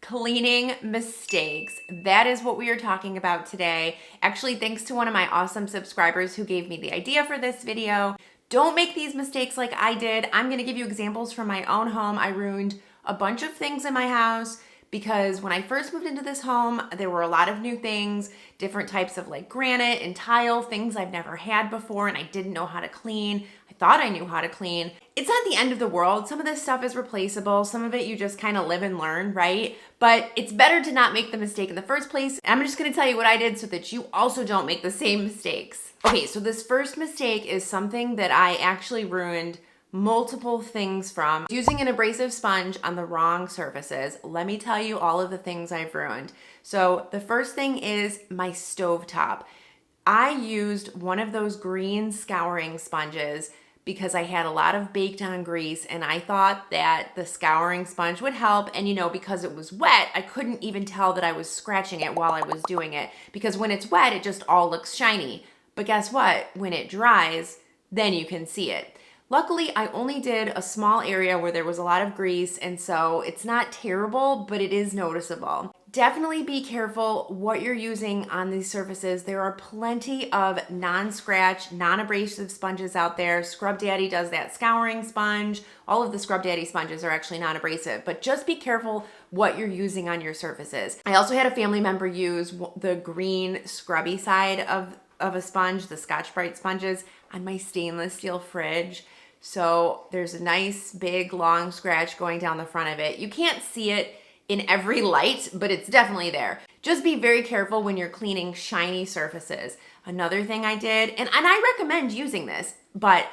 cleaning mistakes. That is what we are talking about today. Actually, thanks to one of my awesome subscribers who gave me the idea for this video. Don't make these mistakes like I did. I'm gonna give you examples from my own home. I ruined a bunch of things in my house because when I first moved into this home, there were a lot of new things, different types of like granite and tile, things I've never had before and I didn't know how to clean. I thought I knew how to clean. It's not the end of the world. Some of this stuff is replaceable. Some of it you just kind of live and learn, right? But it's better to not make the mistake in the first place. I'm just gonna tell you what I did so that you also don't make the same mistakes. Okay, so this first mistake is something that I actually ruined multiple things from. Using an abrasive sponge on the wrong surfaces. Let me tell you all of the things I've ruined. So the first thing is my stovetop. I used one of those green scouring sponges because I had a lot of baked on grease and I thought that the scouring sponge would help. And you know, because it was wet, I couldn't even tell that I was scratching it while I was doing it because when it's wet, it just all looks shiny. But guess what? When it dries, then you can see it. Luckily, I only did a small area where there was a lot of grease, and so it's not terrible, but it is noticeable. Definitely be careful what you're using on these surfaces. There are plenty of non-scratch, non-abrasive sponges out there. Scrub Daddy does that scouring sponge. All of the Scrub Daddy sponges are actually non-abrasive, but just be careful what you're using on your surfaces. I also had a family member use the green scrubby side of a sponge, the Scotch-Brite sponges, on my stainless steel fridge. So there's a nice big long scratch going down the front of it. You can't see it in every light, but it's definitely there. Just be very careful when you're cleaning shiny surfaces. Another thing I did, and I recommend using this, but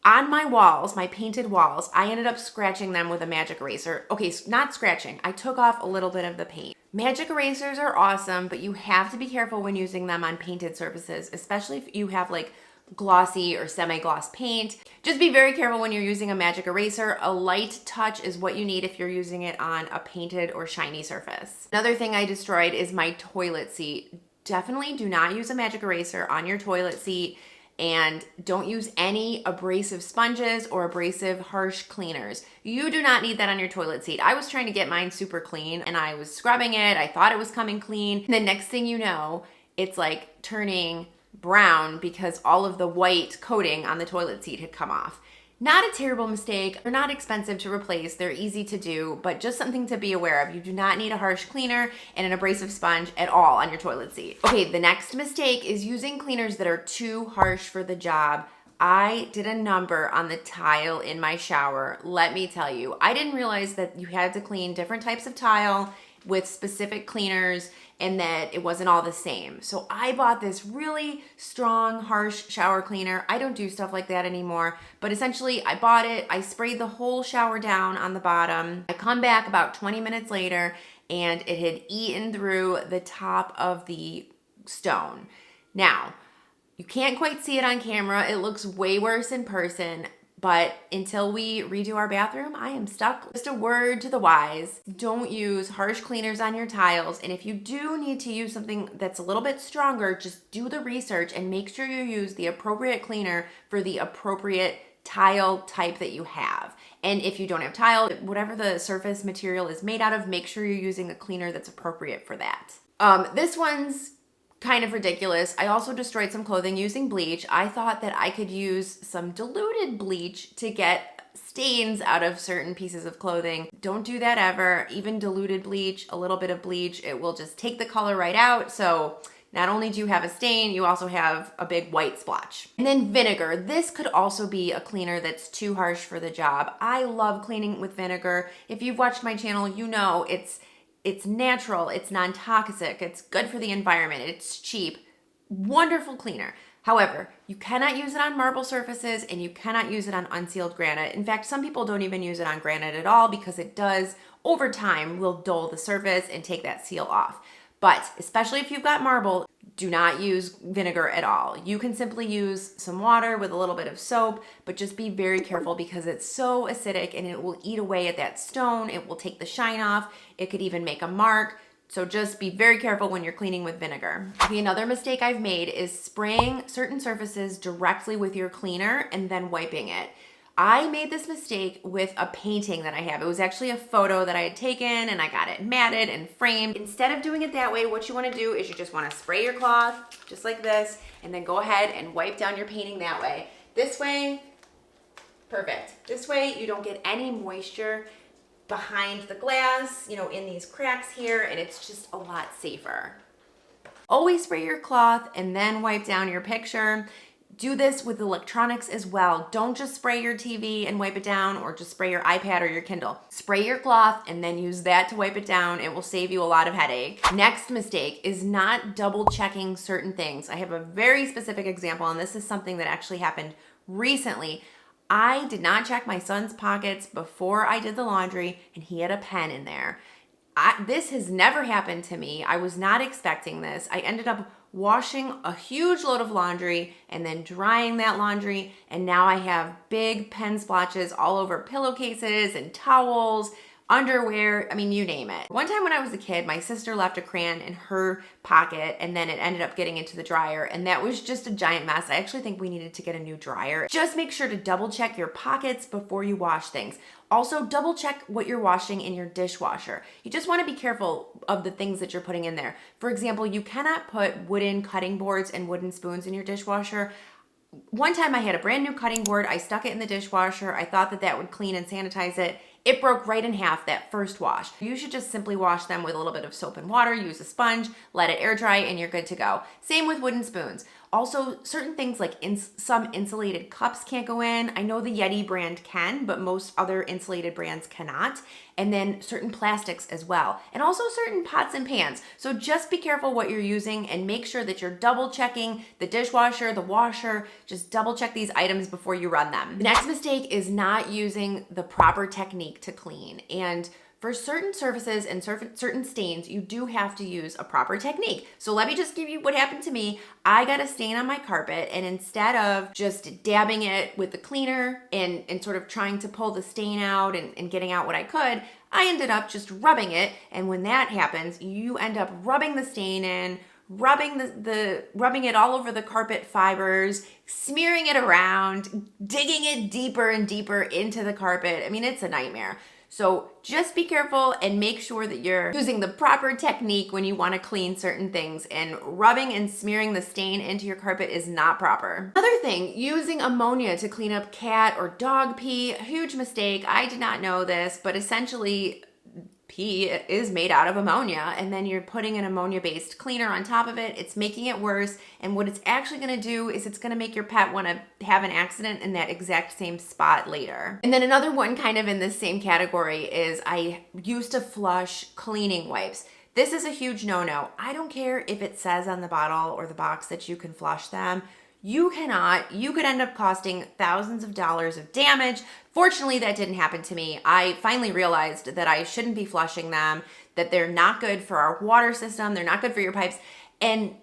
on my walls, my painted walls, I ended up scratching them with a magic eraser. Okay, not scratching, I took off a little bit of the paint. Magic erasers are awesome, but you have to be careful when using them on painted surfaces, especially if you have like glossy or semi-gloss paint. Just be very careful when you're using a magic eraser. A light touch is what you need if you're using it on a painted or shiny surface. Another thing I destroyed is my toilet seat. Definitely do not use a magic eraser on your toilet seat, and don't use any abrasive sponges or abrasive harsh cleaners. You do not need that on your toilet seat. I was trying to get mine super clean and I was scrubbing it. I thought it was coming clean. And the next thing you know, it's like turning brown because all of the white coating on the toilet seat had come off. Not a terrible mistake. They're not expensive to replace. They're easy to do, but just something to be aware of. You do not need a harsh cleaner and an abrasive sponge at all on your toilet seat. Okay, the next mistake is using cleaners that are too harsh for the job. I did a number on the tile in my shower. Let me tell you, I didn't realize that you had to clean different types of tile with specific cleaners and that it wasn't all the same. So I bought this really strong, harsh shower cleaner. I don't do stuff like that anymore, but essentially I bought it, I sprayed the whole shower down on the bottom. I come back about 20 minutes later and it had eaten through the top of the stone. Now, you can't quite see it on camera. It looks way worse in person. But until we redo our bathroom, I am stuck. Just a word to the wise, don't use harsh cleaners on your tiles. And if you do need to use something that's a little bit stronger, just do the research and make sure you use the appropriate cleaner for the appropriate tile type that you have. And if you don't have tile, whatever the surface material is made out of, make sure you're using a cleaner that's appropriate for that. This one's kind of ridiculous. I also destroyed some clothing using bleach. I thought that I could use some diluted bleach to get stains out of certain pieces of clothing. Don't do that ever. Even diluted bleach, a little bit of bleach, it will just take the color right out. So not only do you have a stain, you also have a big white splotch. And then vinegar. This could also be a cleaner that's too harsh for the job. I love cleaning with vinegar. If you've watched my channel, you know it's natural, it's non-toxic, it's good for the environment, it's cheap, wonderful cleaner. However, you cannot use it on marble surfaces and you cannot use it on unsealed granite. In fact, some people don't even use it on granite at all because it does, over time, will dull the surface and take that seal off. But especially if you've got marble, do not use vinegar at all. You can simply use some water with a little bit of soap, but just be very careful because it's so acidic and it will eat away at that stone. It will take the shine off. It could even make a mark. So just be very careful when you're cleaning with vinegar. Okay, another mistake I've made is spraying certain surfaces directly with your cleaner and then wiping it. I made this mistake with a painting that I have. It was actually a photo that I had taken and I got it matted and framed. Instead of doing it that way, what you want to do is you just want to spray your cloth just like this and then go ahead and wipe down your painting that way. This way, perfect. This way you don't get any moisture behind the glass, you know, in these cracks here, and it's just a lot safer. Always spray your cloth and then wipe down your picture. Do this with electronics as well. Don't just spray your TV and wipe it down, or just spray your iPad or your Kindle. Spray your cloth and then use that to wipe it down. It will save you a lot of headache. Next mistake is not double checking certain things. I have a very specific example, and this is something that actually happened recently. I did not check my son's pockets before I did the laundry, and he had a pen in there. This has never happened to me. I was not expecting this. I ended up washing a huge load of laundry and then drying that laundry, and now I have big pen splotches all over pillowcases and towels, underwear, I mean, you name it. One time when I was a kid, my sister left a crayon in her pocket and then it ended up getting into the dryer, and that was just a giant mess. I actually think we needed to get a new dryer. Just make sure to double check your pockets before you wash things. Also, double check what you're washing in your dishwasher. You just want to be careful of the things that you're putting in there. For example, you cannot put wooden cutting boards and wooden spoons in your dishwasher. One time I had a brand new cutting board. I stuck it in the dishwasher. I thought that that would clean and sanitize it. It broke right in half that first wash. You should just simply wash them with a little bit of soap and water, use a sponge, let it air dry, and you're good to go. Same with wooden spoons. Also, certain things like some insulated cups can't go in. I know the Yeti brand can, but most other insulated brands cannot. And then certain plastics as well. And also certain pots and pans. So just be careful what you're using and make sure that you're double checking the dishwasher, the washer. Just double check these items before you run them. The next mistake is not using the proper technique to clean. And for certain surfaces and certain stains, you do have to use a proper technique. So let me just give you what happened to me. I got a stain on my carpet, and instead of just dabbing it with the cleaner and sort of trying to pull the stain out and getting out what I could, I ended up just rubbing it. And when that happens, you end up rubbing the stain in, rubbing it all over the carpet fibers, smearing it around, digging it deeper and deeper into the carpet. I mean, it's a nightmare. So just be careful and make sure that you're using the proper technique when you want to clean certain things, and rubbing and smearing the stain into your carpet is not proper. Another thing, using ammonia to clean up cat or dog pee, a huge mistake. I did not know this, but essentially pee is made out of ammonia, and then you're putting an ammonia-based cleaner on top of it. It's making it worse, and what it's actually going to do is it's going to make your pet want to have an accident in that exact same spot later. And then another one kind of in this same category is I used to flush cleaning wipes. This is a huge no-no. I don't care if it says on the bottle or the box that you can flush them. You cannot. You could end up costing thousands of dollars of damage. Fortunately, that didn't happen to me. I finally realized that I shouldn't be flushing them, that they're not good for our water system, they're not good for your pipes, and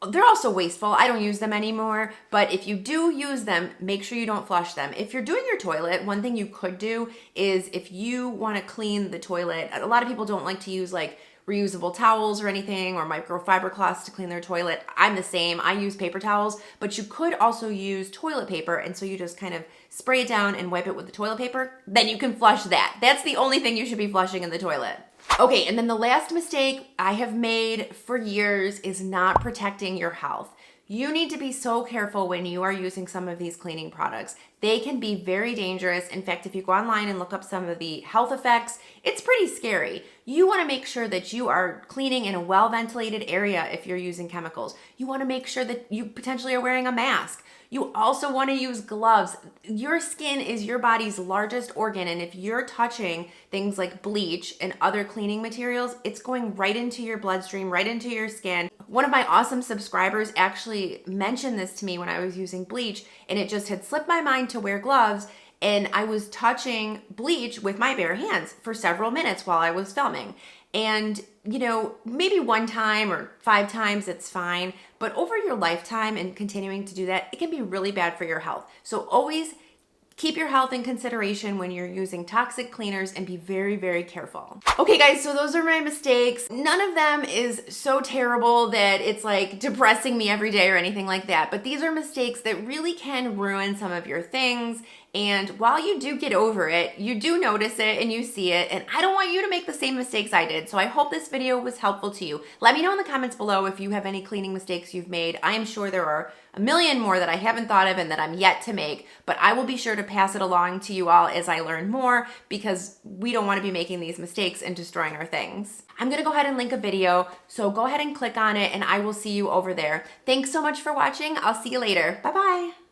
they're also wasteful. I don't use them anymore, but if you do use them, make sure you don't flush them. If you're doing your toilet, one thing you could do is if you want to clean the toilet, a lot of people don't like to use like reusable towels or anything, or microfiber cloths to clean their toilet. I'm the same. I use paper towels, but you could also use toilet paper, and so you just kind of spray it down and wipe it with the toilet paper. Then you can flush that. That's the only thing you should be flushing in the toilet. Okay, and then the last mistake I have made for years is not protecting your health. You need to be so careful when you are using some of these cleaning products. They can be very dangerous. In fact, if you go online and look up some of the health effects, it's pretty scary. You want to make sure that you are cleaning in a well-ventilated area if you're using chemicals. You want to make sure that you potentially are wearing a mask. You also want to use gloves. Your skin is your body's largest organ, and if you're touching things like bleach and other cleaning materials, it's going right into your bloodstream, right into your skin. One of my awesome subscribers actually mentioned this to me when I was using bleach, and it just had slipped my mind to wear gloves, and I was touching bleach with my bare hands for several minutes while I was filming. And, you know, maybe one time or 5 times, it's fine. But over your lifetime and continuing to do that, it can be really bad for your health. So always keep your health in consideration when you're using toxic cleaners, and be very, very careful. Okay guys, so those are my mistakes. None of them is so terrible that it's like depressing me every day or anything like that. But these are mistakes that really can ruin some of your things And while you do get over it, you do notice it and you see it, and I don't want you to make the same mistakes I did. So I hope this video was helpful to you. Let me know in the comments below if you have any cleaning mistakes you've made. I am sure there are a million more that I haven't thought of and that I'm yet to make, but I will be sure to pass it along to you all as I learn more, because we don't want to be making these mistakes and destroying our things. I'm gonna go ahead and link a video, so go ahead and click on it and I will see you over there. Thanks so much for watching. I'll see you later. Bye-bye.